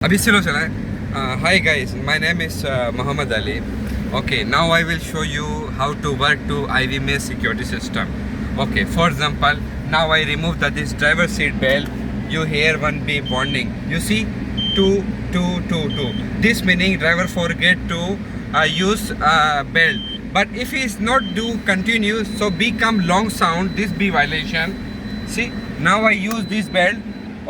अभी स्लो चला है. Hi guys, my name is Muhammad Ali. Okay, now I will show you how to work to IVMS security system. Okay, for example, now I remove this driver seat belt. You hear one beep warning. You see, 2. This meaning driver forget to use belt. But if he is not do continue, so become long sound. This be violation. See, now I use this belt.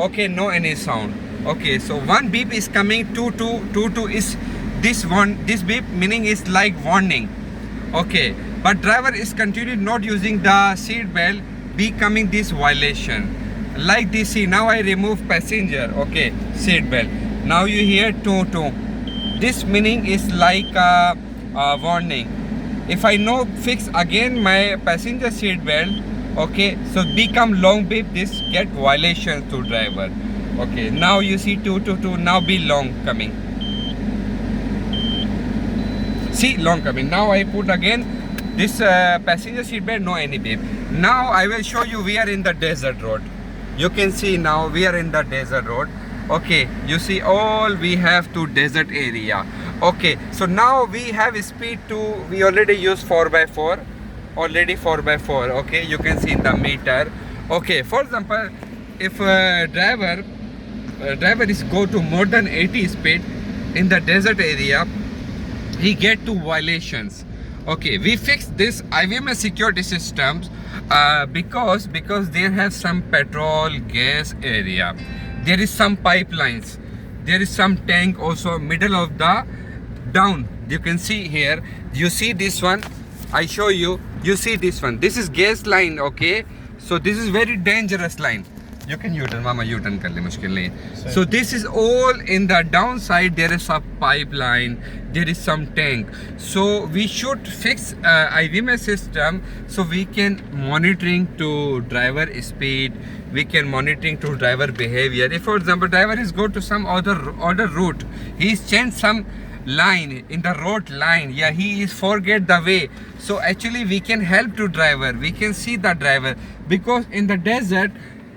Okay, no any sound. Okay, so one beep is coming, 2 is this beep meaning is like warning. Okay, but driver is continued not using the seat belt, becoming this violation. Like this, see, now I remove passenger. Okay, seat belt. Now you hear 2. This meaning is like a warning. If I no fix again my passenger seat belt, okay, so become long beep, this get violation to driver. Okay, now you see 2, now be long coming. See, long coming. Now I put again this passenger seat belt, no any beep. Now I will show you we are in the desert road. You can see now we are in the desert road. Okay, you see all we have to desert area. Okay, so now we have speed to, we already use 4x4. Already 4x4. Okay, you can see in the meter. Okay, for example, if driver is go to more than 80 speed in the desert area, he get to violations. Okay, we fix this IVMS security systems because there have some petrol gas area, there is some pipelines, there is some tank also middle of the down. You can see here, you see this one, I show you, you see this one, this is gas line. Okay, so this is very dangerous line. You can U-turn, mama U-turn kar le, mushkil nahi hai. So this is all in the downside, there is a pipeline, there is some tank. So we should fix IVMS system so we can monitoring to driver speed, we can monitoring to driver behavior. If for example driver is go to some other route, he is changed some line in the road line, yeah, he is forget the way, so actually we can help to driver, we can see the driver, because in the desert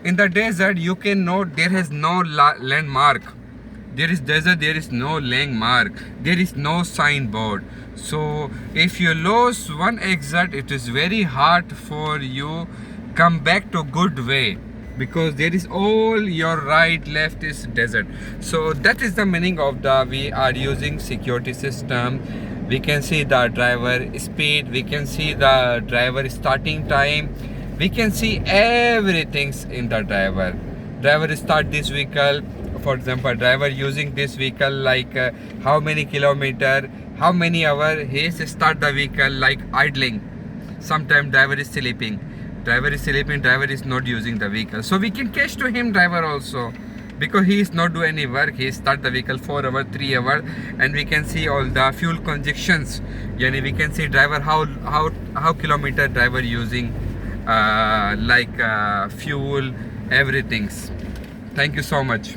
you can know there is no landmark, there is desert, there is no landmark, there is no signboard. So if you lose one exit, it is very hard for you come back to good way, because there is all your right left is desert. So that is the meaning of the we are using security system. We can see the driver speed, we can see the driver starting time, we can see everything in the driver start this vehicle. For example, driver using this vehicle like how many kilometer, how many hour, he start the vehicle like idling. Sometimes driver is sleeping, driver is not using the vehicle, so we can catch to him driver also, because he is not do any work, he start the vehicle 4 hour 3 hour, and we can see all the fuel consumptions. Yani we can see driver how kilometer driver using fuel, everything. Thank you so much.